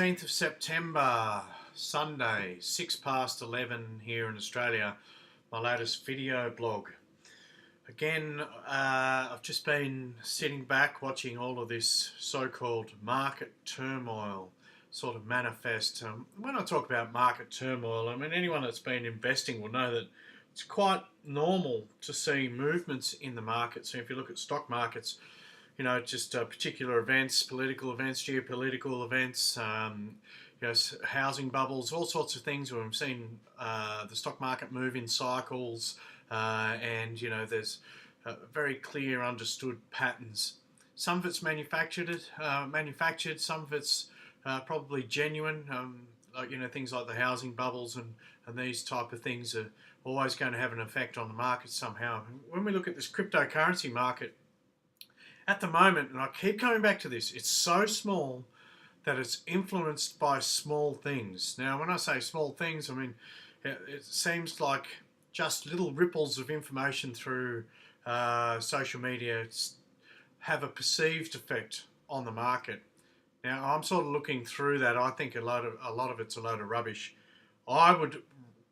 18th of September, Sunday, 11 here in Australia, my latest video blog. Again, I've just been sitting back watching all of this so-called market turmoil sort of manifest. When I talk about market turmoil, I mean anyone that's been investing will know that it's quite normal to see movements in the market. So if you look at stock markets, you know, just particular events, political events, geopolitical events, housing bubbles, all sorts of things where we've seen the stock market move in cycles, and you know, there's very clear, understood patterns. Some of it's manufactured, some of it's probably genuine. Like, you know, things like the housing bubbles and these type of things are always going to have an effect on the market somehow. When we look at this cryptocurrency market, at the moment, and I keep coming back to this, it's so small that it's influenced by small things. Now, when I say small things, I mean, it seems like just little ripples of information through social media have a perceived effect on the market. Now, I'm sort of looking through that. I think a lot of it's a load of rubbish. I would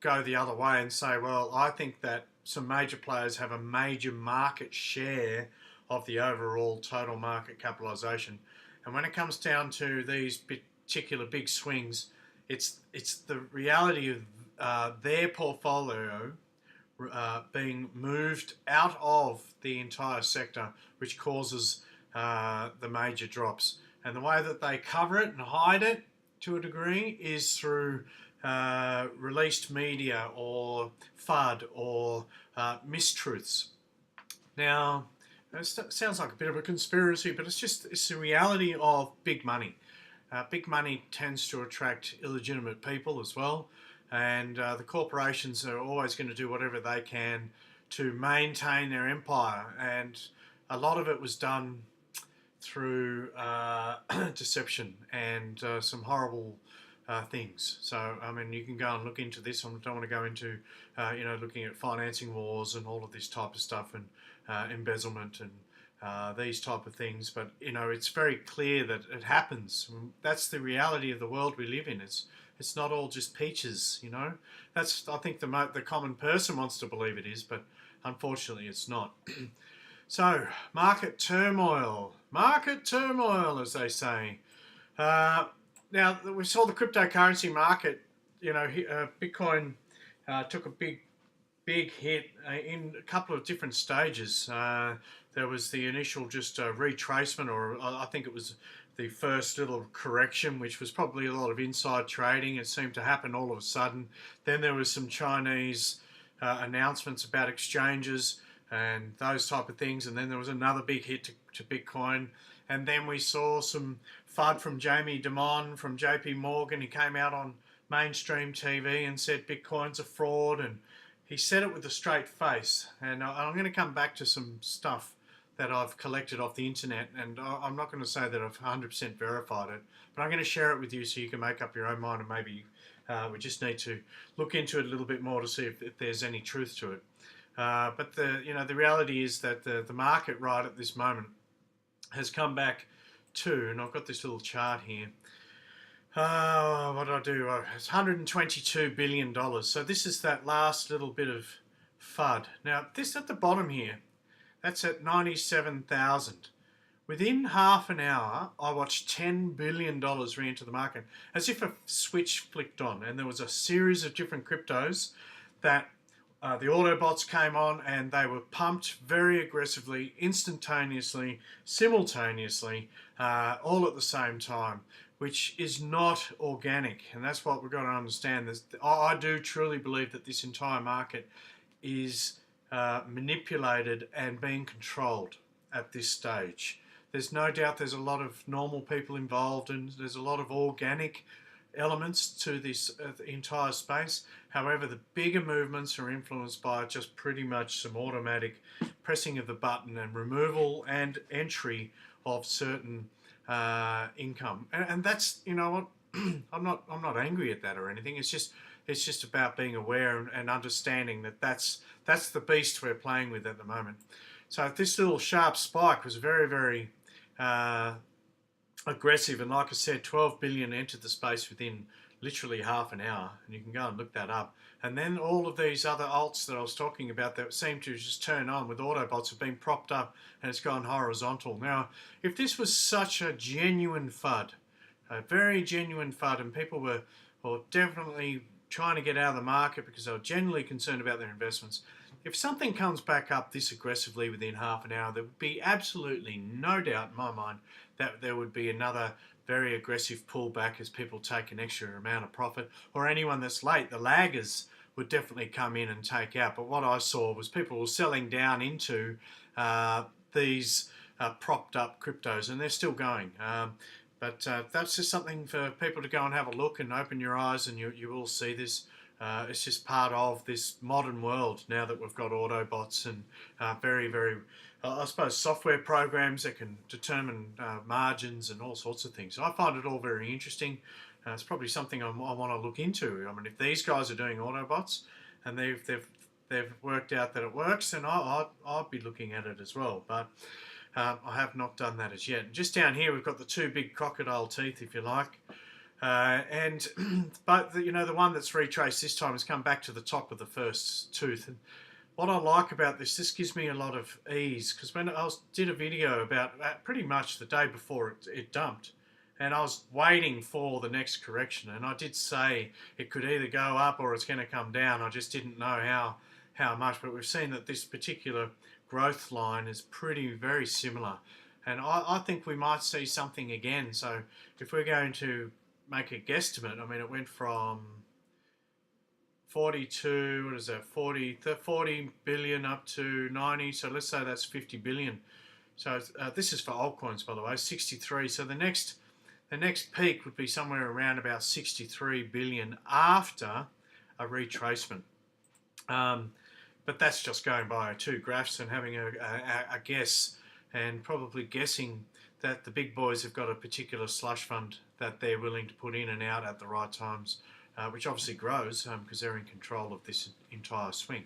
go the other way and say, well, I think that some major players have a major market share of the overall total market capitalization. And when it comes down to these particular big swings, it's the reality of their portfolio being moved out of the entire sector, which causes the major drops. And the way that they cover it and hide it to a degree is through released media or FUD or mistruths. Now, it sounds like a bit of a conspiracy, but it's the reality of big money. Big money tends to attract illegitimate people as well, and the corporations are always going to do whatever they can to maintain their empire, and a lot of it was done through deception and some horrible things. So, I mean, you can go and look into this. I don't want to go into, looking at financing wars and all of this type of stuff, and embezzlement and these type of things. But, you know, it's very clear that it happens. That's the reality of the world we live in. It's not all just peaches, you know. That's, I think, the common person wants to believe it is, but unfortunately it's not. So, market turmoil, as they say. Now, we saw the cryptocurrency market, you know, Bitcoin took a big hit in a couple of different stages. There was the initial just retracement, or I think it was the first little correction, which was probably a lot of inside trading. It seemed to happen all of a sudden. Then there was some Chinese announcements about exchanges and those type of things. And then there was another big hit to Bitcoin. And then we saw some FUD from Jamie Dimon from JP Morgan. He came out on mainstream TV and said Bitcoin's a fraud, and he said it with a straight face. And I'm going to come back to some stuff that I've collected off the internet, and I'm not going to say that I've 100% verified it, but I'm going to share it with you so you can make up your own mind, and maybe we just need to look into it a little bit more to see if there's any truth to it. But the reality is that the market right at this moment has come back to, and I've got this little chart here. What did I do? It's $122 billion. So this is that last little bit of FUD. Now, this at the bottom here, that's at 97,000. Within half an hour, I watched $10 billion re-enter the market, as if a switch flicked on, and there was a series of different cryptos that the Autobots came on, and they were pumped very aggressively, instantaneously, simultaneously, all at the same time, which is not organic. And that's what we've got to understand. I do truly believe that this entire market is manipulated and being controlled at this stage. There's no doubt there's a lot of normal people involved, and there's a lot of organic elements to this entire space. However, the bigger movements are influenced by just pretty much some automatic pressing of the button and removal and entry of certain income. And that's, you know what, I'm not angry at that or anything. It's just about being aware and understanding that that's the beast we're playing with at the moment. So this little sharp spike was very, very aggressive, and like I said, 12 billion entered the space within literally half an hour, and you can go and look that up. And then all of these other alts that I was talking about that seem to just turn on with Autobots have been propped up, and it's gone horizontal. Now, if this was such a genuine FUD, a very genuine FUD, and people were definitely trying to get out of the market because they were genuinely concerned about their investments, if something comes back up this aggressively within half an hour, there would be absolutely no doubt in my mind that there would be another very aggressive pullback as people take an extra amount of profit, or anyone that's late, the laggers, would definitely come in and take out. But what I saw was people were selling down into these propped up cryptos, and they're still going. But that's just something for people to go and have a look and open your eyes, and you will see this. It's just part of this modern world now that we've got Autobots and very, very, I suppose, software programs that can determine margins and all sorts of things. So I find it all very interesting. It's probably something I want to look into. I mean, if these guys are doing Autobots and they've worked out that it works, then I'd be looking at it as well. But I have not done that as yet. And just down here, we've got the two big crocodile teeth, if you like. But the one that's retraced this time has come back to the top of the first tooth. And what I like about this gives me a lot of ease, because when I did a video about pretty much the day before it dumped, and I was waiting for the next correction, and I did say it could either go up or it's going to come down. I just didn't know how much, but we've seen that this particular growth line is very similar, and I think we might see something again. So if we're going to make a guesstimate, I mean, it went from 42, what is that, 40 billion up to 90, so let's say that's 50 billion. So this is for altcoins, by the way, 63. So the next peak would be somewhere around about 63 billion after a retracement. But that's just going by two graphs and having a guess, and probably guessing that the big boys have got a particular slush fund that they're willing to put in and out at the right times, which obviously grows because they're in control of this entire swing.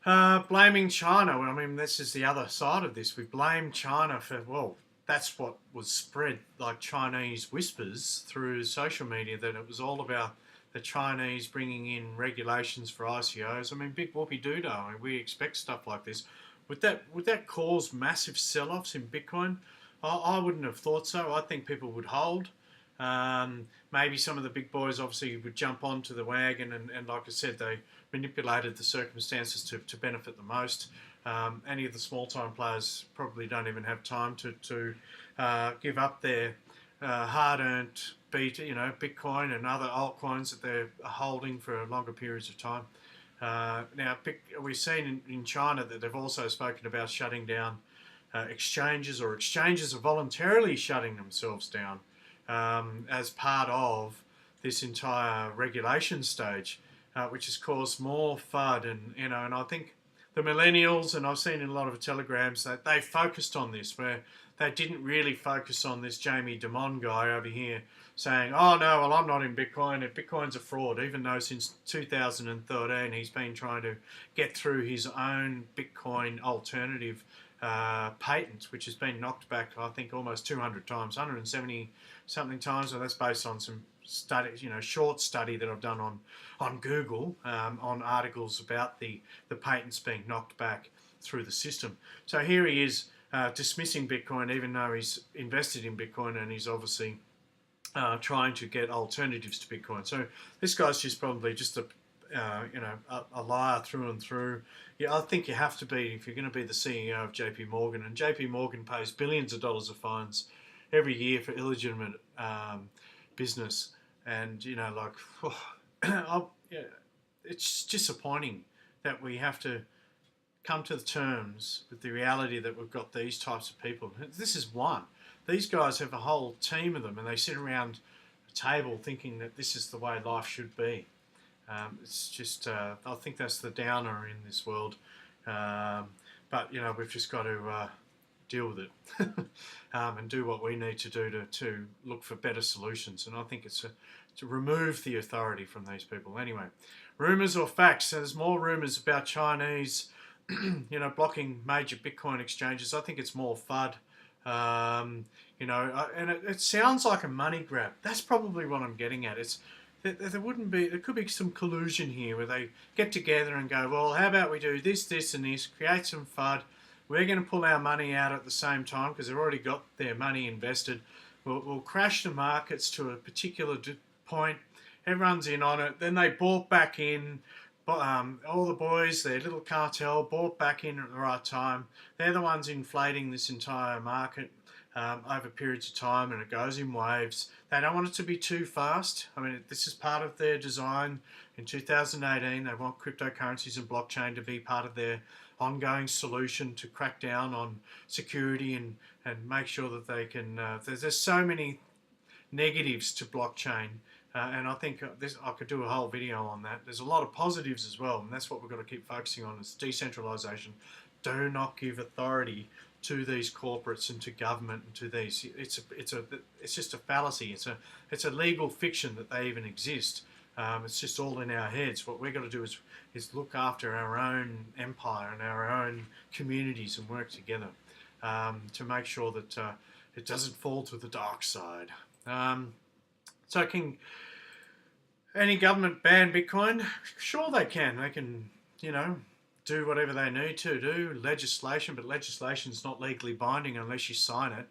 Blaming China, well, I mean, this is the other side of this. We blame China for, well, that's what was spread like Chinese whispers through social media, that it was all about the Chinese bringing in regulations for ICOs. I mean, big whoopie-doo-dah. I mean, we expect stuff like this. Would that cause massive sell-offs in Bitcoin? I wouldn't have thought so. I think people would hold. Maybe some of the big boys obviously would jump onto the wagon, and like I said, they manipulated the circumstances to benefit the most. Any of the small-time players probably don't even have time to give up their hard-earned Bitcoin and other altcoins that they're holding for longer periods of time. Now, we've seen in China that they've also spoken about shutting down exchanges, or exchanges are voluntarily shutting themselves down as part of this entire regulation stage, which has caused more FUD. And I think the millennials, and I've seen in a lot of telegrams, that they focused on this, where they didn't really focus on this Jamie Dimon guy over here saying, oh no, well, I'm not in Bitcoin, and Bitcoin's a fraud, even though since 2013 he's been trying to get through his own Bitcoin alternative patent, which has been knocked back, I think, almost 200 times, 170 something times. So that's based on some studies, short study that I've done on Google, on articles about the patents being knocked back through the system. So here he is dismissing Bitcoin, even though he's invested in Bitcoin, and he's obviously trying to get alternatives to Bitcoin. So this guy's just probably just a liar through and through. Yeah, I think you have to be, if you're going to be the CEO of JP Morgan, and JP Morgan pays billions of dollars of fines every year for illegitimate business, and it's disappointing that we have to come to the terms with the reality that we've got these types of people. This is one. These guys have a whole team of them, and they sit around a table thinking that this is the way life should be. It's just, I think that's the downer in this world. But, we've just got to deal with it and do what we need to do to look for better solutions. And I think it's to remove the authority from these people. Anyway, rumours or facts? So there's more rumours about Chinese, blocking major Bitcoin exchanges. I think it's more FUD. You know, and it sounds like a money grab. That's probably what I'm getting at. There could be some collusion here where they get together and go, well, how about we do this, this, and this, create some FUD. We're going to pull our money out at the same time because they've already got their money invested. We'll crash the markets to a particular point. Everyone's in on it. Then they bought back in. All the boys, their little cartel, bought back in at the right time. They're the ones inflating this entire market over periods of time, and it goes in waves. They don't want it to be too fast. I mean, this is part of their design. In 2018, they want cryptocurrencies and blockchain to be part of their ongoing solution to crack down on security and make sure that they can... there's so many negatives to blockchain. And I think I could do a whole video on that. There's a lot of positives as well, and that's what we've got to keep focusing on, is decentralization. Do not give authority to these corporates and to government and to these. It's just a fallacy. It's a legal fiction that they even exist. It's just all in our heads. What we've got to do is look after our own empire and our own communities and work together to make sure that it doesn't fall to the dark side. So can any government ban Bitcoin? Sure they can. They can, you know, do whatever they need to do, legislation, but legislation's not legally binding unless you sign it.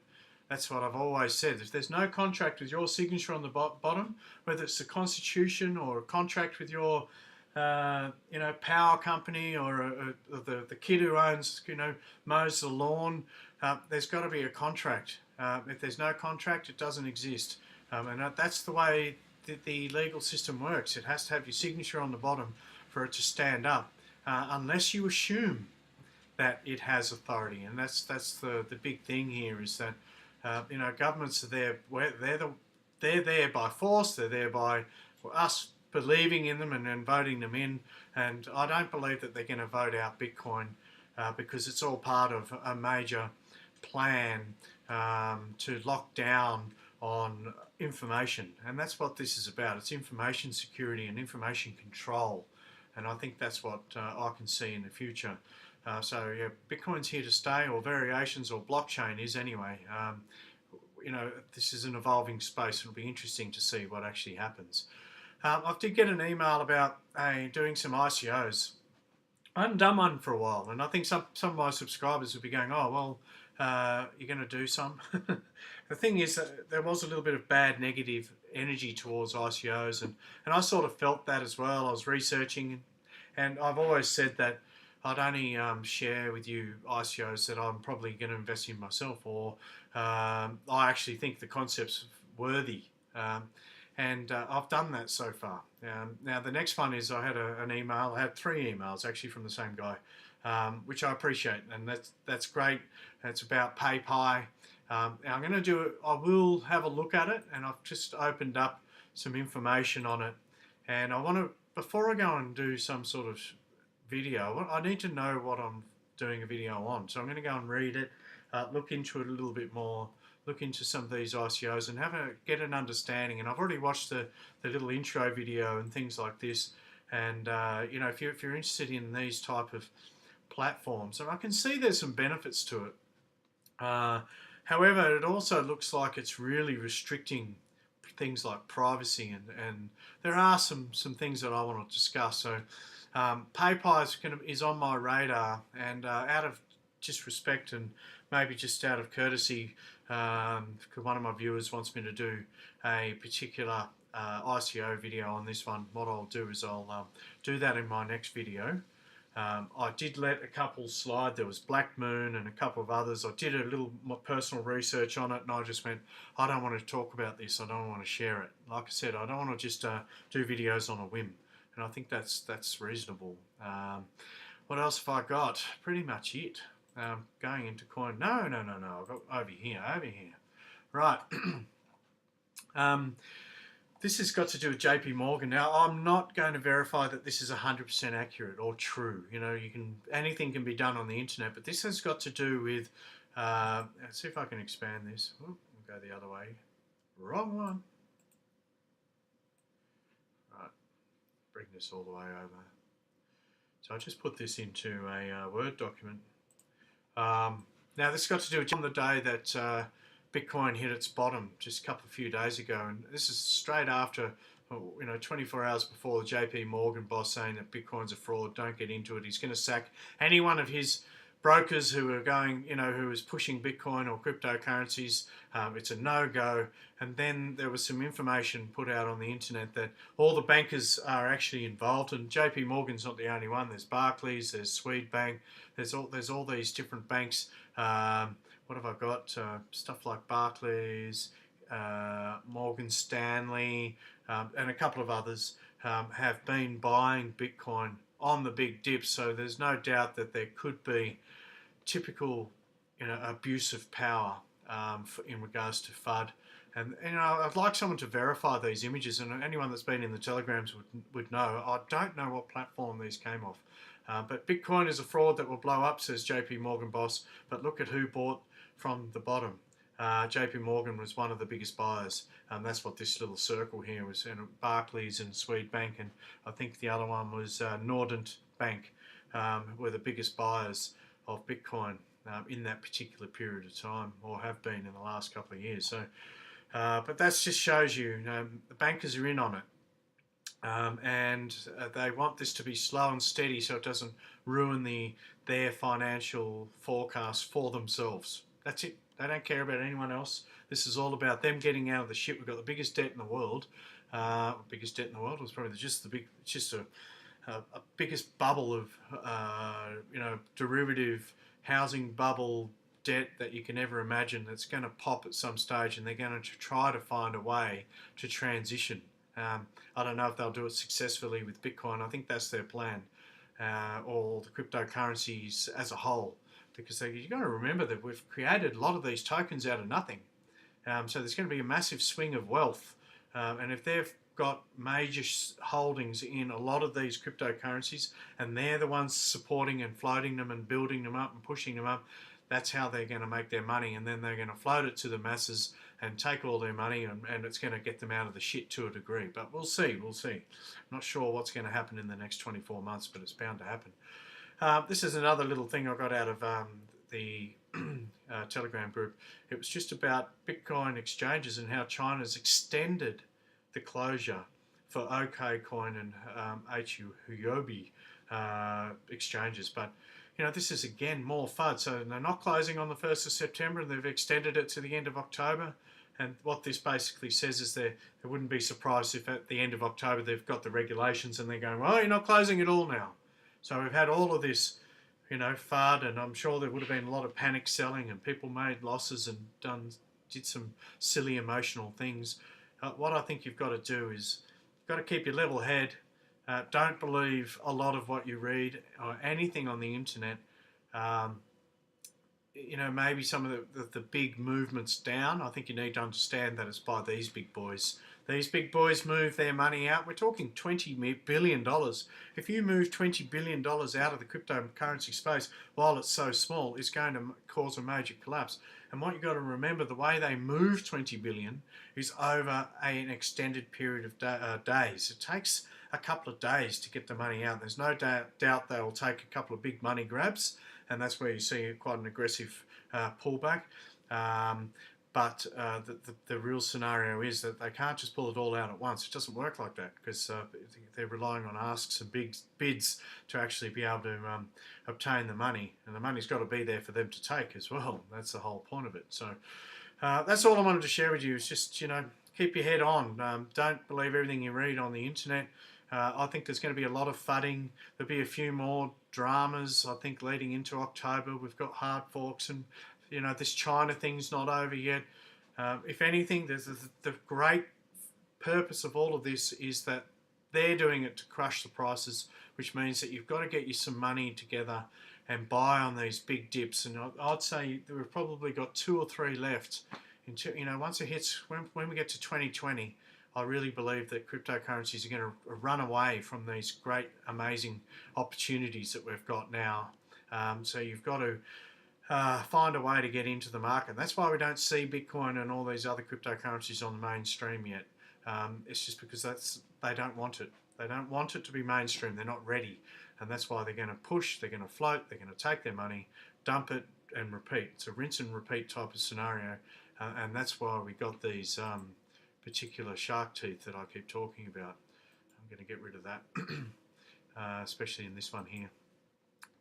That's what I've always said. If there's no contract with your signature on the bottom, whether it's a constitution or a contract with your, you know, power company or the kid who owns, you know, mows the lawn, there's got to be a contract. If there's no contract, it doesn't exist. And that's the way the legal system works. It has to have your signature on the bottom for it to stand up, unless you assume that it has authority. And that's the big thing here, is that you know, governments are there. They're there by force. They're there by us believing in them and voting them in. And I don't believe that they're going to vote out Bitcoin because it's all part of a major plan to lock down on information, and that's what this is about. It's information security and information control, and I think that's what I can see in the future. So yeah, Bitcoin's here to stay, or variations, or blockchain is anyway. You know, this is an evolving space. It'll be interesting to see what actually happens. I did get an email about doing some ICOs. I haven't done one for a while, and I think some of my subscribers would be going, oh, well, you're going to do some? The thing is that there was a little bit of bad negative energy towards ICOs, and I sort of felt that as well. I was researching, and I've always said that I'd only share with you ICOs that I'm probably going to invest in myself, or I actually think the concept's worthy. And I've done that so far. Now the next one is I had an email. I had 3 emails actually from the same guy, which I appreciate, and that's great. It's about PayPal. I'm going to do it. I will have a look at it, and I've just opened up some information on it. And I want to, before I go and do some sort of video, I need to know what I'm doing a video on. So I'm going to go and read it, look into it a little bit more, look into some of these ICOs and get an understanding. And I've already watched the little intro video and things like this. And you know, if you're interested in these type of platforms, and I can see there's some benefits to it. However, it also looks like it's really restricting things like privacy, and there are some things that I want to discuss. So PayPal is on my radar, and out of just respect and maybe just out of courtesy, because one of my viewers wants me to do a particular ICO video on this one, what I'll do is I'll do that in my next video. I did let a couple slide. There was Black Moon and a couple of others. I did a little personal research on it, and I just went, I don't want to talk about this. I don't want to share it. Like I said, I don't want to just do videos on a whim, and I think that's reasonable. What else have I got? Pretty much it. Going into coin. No. I've got over here. Right. This has got to do with JP Morgan. Now, I'm not going to verify that this is 100% accurate or true. You know, anything can be done on the internet, but this has got to do with, let's see if I can expand this. We'll go the other way. Wrong one. Right, bring this all the way over. So I just put this into a Word document. Now this got to do with on the day that Bitcoin hit its bottom just a few days ago, and this is straight after, 24 hours before the JP Morgan boss saying that Bitcoin's a fraud, don't get into it. He's going to sack any one of his brokers who are going, who is pushing Bitcoin or cryptocurrencies. It's a no-go. And then there was some information put out on the internet that all the bankers are actually involved, and JP Morgan's not the only one. There's Barclays, there's Swedbank, there's all these different banks. What have I got? Stuff like Barclays, Morgan Stanley, and a couple of others have been buying Bitcoin on the big dips. So there's no doubt that there could be typical, abuse of power in regards to FUD. And I'd like someone to verify these images, and anyone that's been in the telegrams would know. I don't know what platform these came off. But Bitcoin is a fraud that will blow up, says JP Morgan boss. But look at who bought from the bottom. JP Morgan was one of the biggest buyers. That's what this little circle here was. And Barclays and Swedbank, and I think the other one was Nordent Bank, were the biggest buyers of Bitcoin in that particular period of time, or have been in the last couple of years. So, but that just shows you, the bankers are in on it. And they want this to be slow and steady so it doesn't ruin their financial forecast for themselves. That's it. They don't care about anyone else. This is all about them getting out of the shit. We've got the biggest debt in the world. Biggest debt in the world was probably just a biggest bubble of derivative housing bubble debt that you can ever imagine that's going to pop at some stage, and they're going to try to find a way to transition. I don't know if they'll do it successfully with Bitcoin. I think that's their plan, or the cryptocurrencies as a whole, because you've got to remember that we've created a lot of these tokens out of nothing. So there's going to be a massive swing of wealth, and if they've got major holdings in a lot of these cryptocurrencies, and they're the ones supporting and floating them and building them up and pushing them up, that's how they're going to make their money, and then they're going to float it to the masses and take all their money, and it's going to get them out of the shit to a degree. But we'll see. I'm not sure what's going to happen in the next 24 months, but it's bound to happen. This is another little thing I got out of the Telegram group. It was just about Bitcoin exchanges and how China's extended the closure for OKCoin and Huobi exchanges. But this is again more FUD. So they're not closing on the 1st of September, and they've extended it to the end of October. And what this basically says is they wouldn't be surprised if at the end of October they've got the regulations and they're going, well, you're not closing at all now. So we've had all of this, FUD, and I'm sure there would have been a lot of panic selling, and people made losses and did some silly emotional things. What I think you've got to do is you've got to keep your level head. Don't believe a lot of what you read or anything on the internet. Maybe some of the big movements down. I think you need to understand that it's by these big boys. These big boys move their money out. We're talking $20 billion. If you move $20 billion out of the cryptocurrency space while it's so small, it's going to cause a major collapse. And what you've got to remember, the way they move $20 billion is over an extended period of days. It takes a couple of days to get the money out. There's no doubt they will take a couple of big money grabs, and that's where you see quite an aggressive pullback. But the real scenario is that they can't just pull it all out at once. It doesn't work like that, because they're relying on asks and big bids to actually be able to obtain the money, and the money's got to be there for them to take as well. That's the whole point of it. So that's all I wanted to share with you. Is just keep your head on. Don't believe everything you read on the internet. I think there's going to be a lot of fudding. There'll be a few more dramas, I think, leading into October. We've got hard forks, and this China thing's not over yet. If anything, the great purpose of all of this is that they're doing it to crush the prices, which means that you've got to get you some money together and buy on these big dips. And I'd say we've probably got 2 or 3 left. Once it hits, when we get to 2020, I really believe that cryptocurrencies are going to run away from these great, amazing opportunities that we've got now. So you've got to find a way to get into the market. That's why we don't see Bitcoin and all these other cryptocurrencies on the mainstream yet. It's just because they don't want it. They don't want it to be mainstream. They're not ready. And that's why they're going to push, they're going to float, they're going to take their money, dump it and repeat. It's a rinse and repeat type of scenario, and that's why we got these particular shark teeth that I keep talking about. I'm going to get rid of that, especially in this one here.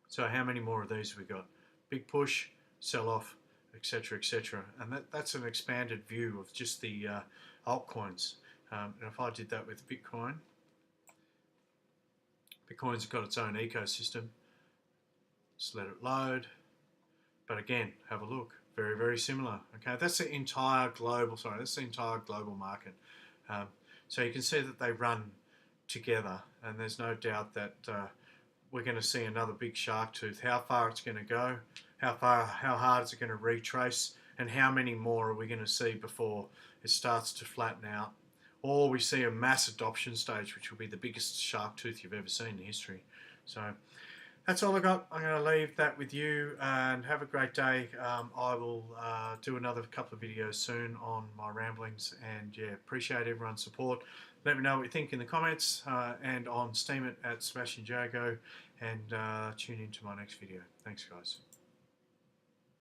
So how many more of these have we got? Big push, sell off, etc., etc. And that's an expanded view of just the altcoins. And if I did that with Bitcoin, Bitcoin's got its own ecosystem. Just let it load. But again, have a look. Very, very similar. Okay, that's the entire global. Sorry, that's the entire global market. So you can see that they run together, and there's no doubt that we're going to see another big shark tooth. How far it's going to go, how hard is it going to retrace, and how many more are we going to see before it starts to flatten out, or we see a mass adoption stage, which will be the biggest shark tooth you've ever seen in history. So that's all I got. I'm going to leave that with you, and have a great day. I will do another couple of videos soon on my ramblings, and yeah, appreciate everyone's support. Let me know what you think in the comments, and on Steem at Smashing Jago, and tune in to my next video. Thanks, guys.